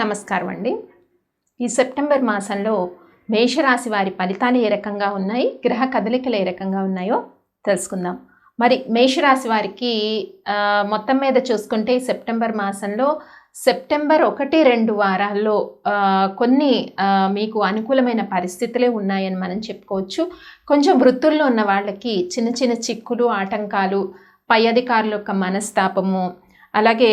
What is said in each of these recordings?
నమస్కారం అండి. ఈ సెప్టెంబర్ మాసంలో మేషరాశి వారి ఫలితాలు ఏ రకంగా ఉన్నాయి, గ్రహ కదలికలు ఏ రకంగా ఉన్నాయో తెలుసుకుందాం. మరి మేషరాశి వారికి మొత్తం మీద చూసుకుంటే సెప్టెంబర్ మాసంలో సెప్టెంబర్ 1-2 వారాల్లో కొన్ని మీకు అనుకూలమైన పరిస్థితులే ఉన్నాయని మనం చెప్పుకోవచ్చు. కొంచెం వృత్తుల్లో ఉన్న వాళ్ళకి చిన్న చిన్న చిక్కులు, ఆటంకాలు, పై అధికారుల యొక్క మనస్తాపము, అలాగే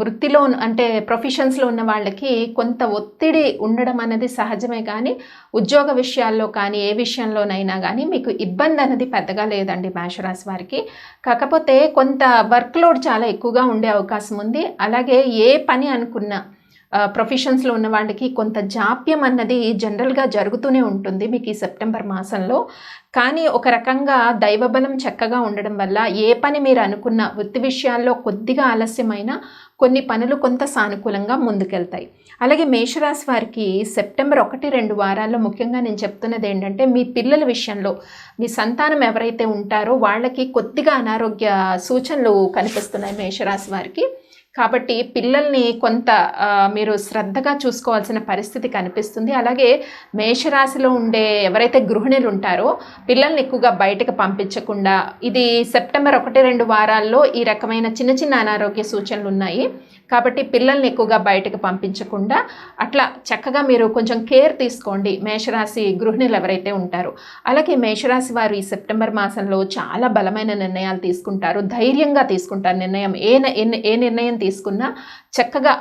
వృత్తిలో అంటే ప్రొఫెషన్స్లో ఉన్న వాళ్ళకి కొంత ఒత్తిడి ఉండడం అనేది సహజమే, కానీ ఉద్యోగ విషయాల్లో కానీ ఏ విషయంలోనైనా కానీ మీకు ఇబ్బంది అనేది పెద్దగా లేదండి మేషరాశి వారికి. కాకపోతే కొంత వర్క్లోడ్ చాలా ఎక్కువగా ఉండే అవకాశం ఉంది. అలాగే ఏ పని అనుకున్నా ప్రొఫెషన్స్లో ఉన్న వాళ్ళకి కొంత జాప్యం అన్నది జనరల్గా జరుగుతూనే ఉంటుంది మీకు ఈ సెప్టెంబర్ మాసంలో. కానీ ఒక రకంగా దైవబలం చక్కగా ఉండడం వల్ల ఏ పని మీరు అనుకున్న వృత్తి విషయాల్లో కొద్దిగా ఆలస్యమైన కొన్ని పనులు కొంత సానుకూలంగా ముందుకెళ్తాయి. అలాగే మేషరాశి వారికి సెప్టెంబర్ 1-2 వారాల్లో ముఖ్యంగా నేను చెప్తున్నది ఏంటంటే, మీ పిల్లల విషయంలో మీ సంతానం ఎవరైతే ఉంటారో వాళ్ళకి కొద్దిగా అనారోగ్య సూచనలు కనిపిస్తున్నాయి మేషరాశి వారికి. కాబట్టి పిల్లల్ని కొంత మీరు శ్రద్ధగా చూసుకోవాల్సిన పరిస్థితి కనిపిస్తుంది. అలాగే మేషరాశిలో ఉండే ఎవరైతే గృహిణులు ఉంటారో పిల్లల్ని ఎక్కువగా బయటకు పంపించకుండా, ఇది సెప్టెంబర్ 1-2 వారాల్లో ఈ రకమైన చిన్న చిన్న అనారోగ్య సూచనలు ఉన్నాయి. కాబట్టి పిల్లల్ని ఎక్కువగా బయటకు పంపించకుండా అట్లా చక్కగా మీరు కొంచెం కేర్ తీసుకోండి మేషరాశి గృహిణులు ఎవరైతే ఉంటారో. అలాగే మేషరాశి వారు ఈ సెప్టెంబర్ మాసంలో చాలా బలమైన నిర్ణయాలు తీసుకుంటారు, ధైర్యంగా తీసుకుంటారు నిర్ణయం. ఏ నిర్ణయం తీసుకున్నా చక్కగా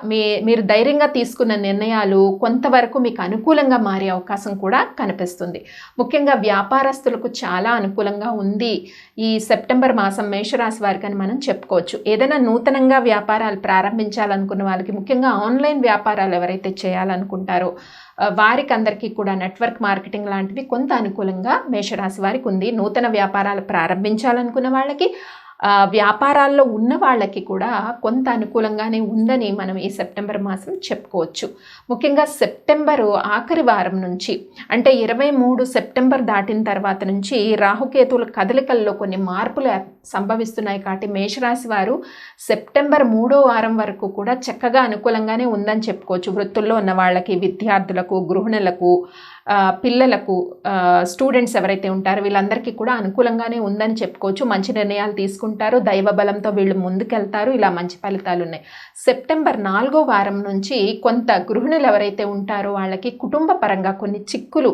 మీరు ధైర్యంగా తీసుకున్న నిర్ణయాలు కొంతవరకు మీకు అనుకూలంగా మారే అవకాశం కూడా కనిపిస్తుంది. ముఖ్యంగా వ్యాపారస్తులకు చాలా అనుకూలంగా ఉంది ఈ సెప్టెంబర్ మాసం మేషరాశి వారికి అని మనం చెప్పుకోవచ్చు. ఏదైనా నూతనంగా వ్యాపారాలు ప్రారంభించాలనుకున్న వాళ్ళకి, ముఖ్యంగా ఆన్లైన్ వ్యాపారాలు ఎవరైతే చేయాలనుకుంటారో వారికి అందరికీ కూడా నెట్వర్క్ మార్కెటింగ్ లాంటివి కొంత అనుకూలంగా మేషరాశి వారికి ఉంది. నూతన వ్యాపారాలు ప్రారంభించాలనుకున్న వాళ్ళకి, వ్యాపారాల్లో ఉన్న వాళ్ళకి కూడా కొంత అనుకూలంగానే ఉందని మనం ఈ సెప్టెంబర్ మాసం చెప్పుకోవచ్చు. ముఖ్యంగా సెప్టెంబరు ఆఖరి వారం నుంచి, అంటే 23 సెప్టెంబర్ దాటిన తర్వాత నుంచి రాహుకేతువుల కదలికల్లో కొన్ని మార్పులు సంభవిస్తున్నాయి. కాబట్టి మేషరాశి వారు సెప్టెంబర్ 3వ వారం వరకు కూడా చక్కగా అనుకూలంగానే ఉందని చెప్పుకోవచ్చు. వృత్తుల్లో ఉన్న వాళ్ళకి, విద్యార్థులకు, గృహిణులకు, పిల్లలకు, స్టూడెంట్స్ ఎవరైతే ఉంటారో వీళ్ళందరికీ కూడా అనుకూలంగానే ఉందని చెప్పుకోవచ్చు. మంచి నిర్ణయాలు తీసుకుంటారు, దైవ బలంతో వీళ్ళు ముందుకెళ్తారు, ఇలా మంచి ఫలితాలు ఉన్నాయి. సెప్టెంబర్ 4వ వారం నుంచి కొంత గృహిణులు ఎవరైతే ఉంటారో వాళ్ళకి కుటుంబ పరంగా కొన్ని చిక్కులు,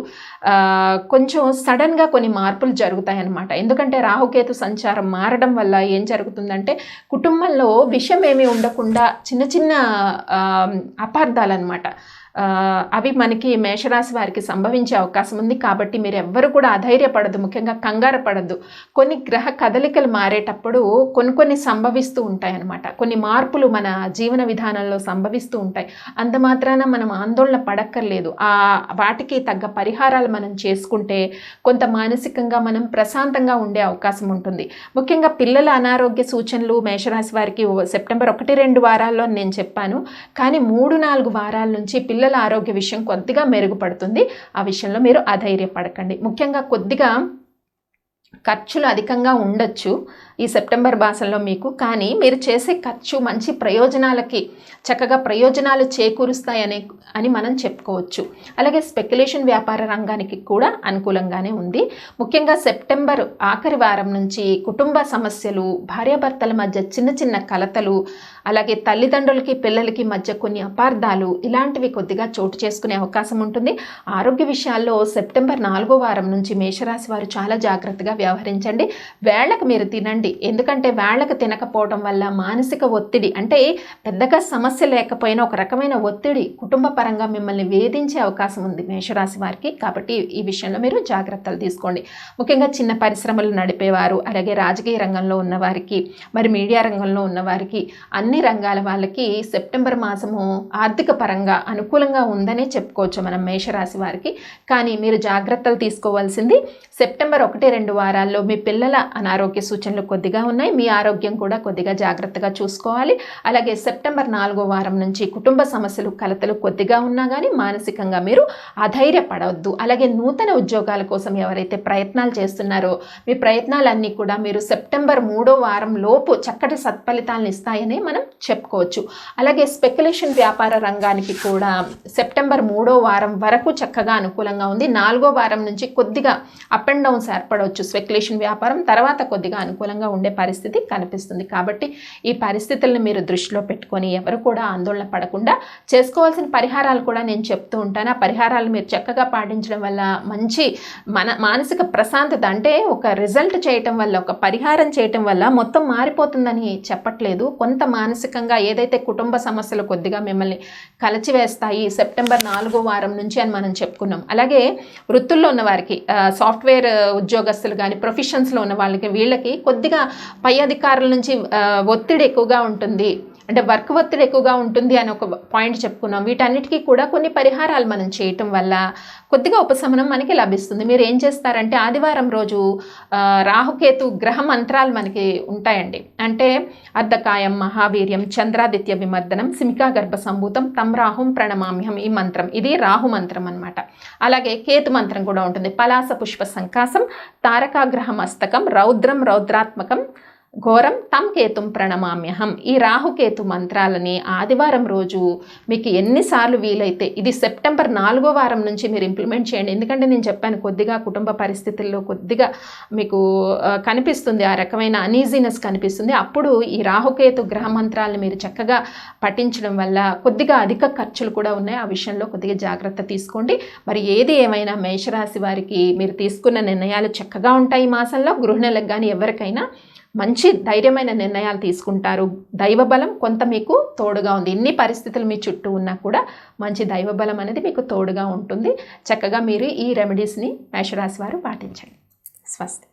కొంచెం సడన్గా కొన్ని మార్పులు జరుగుతాయి అన్నమాట. ఎందుకంటే రాహుకేతు సంచారం మారడం వల్ల ఏం జరుగుతుందంటే కుటుంబంలో విషయం ఏమీ ఉండకుండా చిన్న చిన్న అపార్థాలు అన్నమాట, అవి మనకి మేషరాశి వారికి సంభవించే అవకాశం ఉంది. కాబట్టి మీరు ఎవ్వరు కూడా అధైర్యపడద్దు, ముఖ్యంగా కంగారు పడద్దు. కొన్ని గ్రహ కదలికలు మారేటప్పుడు కొన్ని సంభవిస్తూ ఉంటాయి అన్నమాట. కొన్ని మార్పులు మన జీవన విధానంలో సంభవిస్తూ ఉంటాయి. అంత మాత్రాన మనం ఆందోళన పడక్కర్లేదు. వాటికి తగ్గ పరిహారాలు మనం చేసుకుంటే కొంత మానసికంగా మనం ప్రశాంతంగా ఉండే అవకాశం ఉంటుంది. ముఖ్యంగా పిల్లల అనారోగ్య సూచనలు మేషరాశి వారికి సెప్టెంబర్ 1-2 వారాల్లో నేను చెప్పాను, కానీ 3-4 వారాల నుంచి పిల్లల ఆరోగ్య విషయం కొద్దిగా మెరుగుపడుతుంది. ఆ విషయంలో మీరు అధైర్యపడకండి. ముఖ్యంగా కొద్దిగా ఖర్చులు అధికంగా ఉండొచ్చు ఈ సెప్టెంబర్ మాసంలో మీకు, కానీ మీరు చేసే ఖర్చు మంచి ప్రయోజనాలకి చక్కగా ప్రయోజనాలు చేకూరుస్తాయని మనం చెప్పుకోవచ్చు. అలాగే స్పెక్యులేషన్ వ్యాపార రంగానికి కూడా అనుకూలంగానే ఉంది. ముఖ్యంగా సెప్టెంబర్ ఆఖరి వారం నుంచి కుటుంబ సమస్యలు, భార్యాభర్తల మధ్య చిన్న చిన్న కలతలు, అలాగే తల్లిదండ్రులకి పిల్లలకి మధ్య కొన్ని అపార్థాలు, ఇలాంటివి కొద్దిగా చోటు చేసుకునే అవకాశం ఉంటుంది. ఆరోగ్య విషయాల్లో సెప్టెంబర్ 4వ వారం నుంచి మేషరాశి వారు చాలా జాగ్రత్తగా వ్యవహరించండి. వేళకు మీరు తినండి, ఎందుకంటే వేళకు తినకపోవడం వల్ల మానసిక ఒత్తిడి, అంటే పెద్దగా సమస్య లేకపోయినా ఒక రకమైన ఒత్తిడి కుటుంబ పరంగా మిమ్మల్ని వేధించే అవకాశం ఉంది మేషరాశి వారికి. కాబట్టి ఈ విషయంలో మీరు జాగ్రత్తలు తీసుకోండి. ముఖ్యంగా చిన్న పరిశ్రమలు నడిపేవారు, అలాగే రాజకీయ రంగంలో ఉన్నవారికి, మరి మీడియా రంగంలో ఉన్నవారికి, అన్ని రంగాల వాళ్ళకి సెప్టెంబర్ మాసము ఆర్థిక పరంగా అనుకూలంగా ఉందనే చెప్పుకోవచ్చు మనం మేషరాశి వారికి. కానీ మీరు జాగ్రత్తలు తీసుకోవాల్సింది సెప్టెంబర్ 1-2 వారాలు వారాల్లో మీ పిల్లల అనారోగ్య సూచనలు కొద్దిగా ఉన్నాయి. మీ ఆరోగ్యం కూడా కొద్దిగా జాగ్రత్తగా చూసుకోవాలి. అలాగే సెప్టెంబర్ 4వ వారం నుంచి కుటుంబ సమస్యలు కలతలు కొద్దిగా ఉన్నా కానీ మానసికంగా మీరు అధైర్యపడవద్దు. అలాగే నూతన ఉద్యోగాల కోసం ఎవరైతే ప్రయత్నాలు చేస్తున్నారో మీ ప్రయత్నాలన్నీ కూడా మీరు సెప్టెంబర్ 3వ వారం లోపు చక్కటి సత్ఫలితాలను ఇస్తాయని మనం చెప్పుకోవచ్చు. అలాగే స్పెక్యులేషన్ వ్యాపార రంగానికి కూడా సెప్టెంబర్ 3వ వారం వరకు చక్కగా అనుకూలంగా ఉంది. 4వ వారం నుంచి కొద్దిగా అప్ అండ్ డౌన్స్ ఏర్పడవచ్చు స్పెక్యులేషన్ వ్యాపారం, తర్వాత కొద్దిగా అనుకూలంగా ఉండే పరిస్థితి కనిపిస్తుంది. కాబట్టి ఈ పరిస్థితులను మీరు దృష్టిలో పెట్టుకొని ఎవరు కూడా ఆందోళన పడకుండా చేసుకోవాల్సిన పరిహారాలు కూడా నేను చెప్తూ ఉంటాను. ఆ పరిహారాలు మీరు చక్కగా పాటించడం వల్ల మంచి మానసిక ప్రశాంతత, అంటే ఒక రిజల్ట్ చేయటం వల్ల, ఒక పరిహారం చేయటం వల్ల మొత్తం మారిపోతుందని చెప్పట్లేదు. కొంత మానసికంగా ఏదైతే కుటుంబ సమస్యలు కొద్దిగా మిమ్మల్ని కలచివేస్తాయి సెప్టెంబర్ 4వ వారం నుంచి అని మనం చెప్పుకున్నాం. అలాగే వృత్తుల్లో ఉన్న వారికి, సాఫ్ట్వేర్ ఉద్యోగస్తులు కానీ ప్రొఫెషన్స్లో ఉన్న వీళ్ళకి కొద్దిగా పై అధికారుల నుంచి ఒత్తిడి ఎక్కువగా ఉంటుంది, అంటే వర్క్ ఒత్తిడి ఎక్కువగా ఉంటుంది అని ఒక పాయింట్ చెప్పుకున్నాం. వీటన్నిటికీ కూడా కొన్ని పరిహారాలు మనం చేయటం వల్ల కొద్దిగా ఉపశమనం మనకి లభిస్తుంది. మీరు ఏం చేస్తారంటే ఆదివారం రోజు రాహుకేతు గ్రహ మంత్రాలు మనకి ఉంటాయండి. అంటే అర్ధకాయం, మహావీర్యం, చంద్రాదిత్య విమర్దనం, సిమికా గర్భ సంభూతం, తం రాహుం ప్రణమామ్యం, ఈ మంత్రం ఇది రాహు మంత్రం అన్నమాట. అలాగే కేతు మంత్రం కూడా ఉంటుంది. పలాస పుష్ప సంకాసం, తారకాగ్రహ మస్తకం, రౌద్రం రౌద్రాత్మకం, ఘోరం తం కేతుం ప్రణమామ్యహం. ఈ రాహుకేతు మంత్రాలని ఆదివారం రోజు మీకు ఎన్నిసార్లు వీలైతే, ఇది సెప్టెంబర్ 4వ వారం నుంచి మీరు ఇంప్లిమెంట్ చేయండి. ఎందుకంటే నేను చెప్పాను కొద్దిగా కుటుంబ పరిస్థితుల్లో కొద్దిగా మీకు కనిపిస్తుంది, ఆ రకమైన అనీజీనెస్ కనిపిస్తుంది. అప్పుడు ఈ రాహుకేతు గ్రహ మంత్రాలను మీరు చక్కగా పఠించడం వల్ల కొద్దిగా అధిక ఖర్చులు కూడా ఉన్నాయి. ఆ విషయంలో కొద్దిగా జాగ్రత్త తీసుకోండి. మరి ఏది ఏమైనా మేషరాశి వారికి మీరు తీసుకున్న నిర్ణయాలు చక్కగా ఉంటాయి. ఈ మాసంలో గృహిణులకు కానీ ఎవరికైనా మంచి ధైర్యమైన నిర్ణయాలు తీసుకుంటారు. దైవబలం కొంత మీకు తోడుగా ఉంది. ఇన్ని పరిస్థితులు మీ చుట్టూ ఉన్నా కూడా మంచి దైవబలం అనేది మీకు తోడుగా ఉంటుంది. చక్కగా మీరు ఈ రెమెడీస్ని మేషరాశి వారు పాటించండి. స్వస్తి.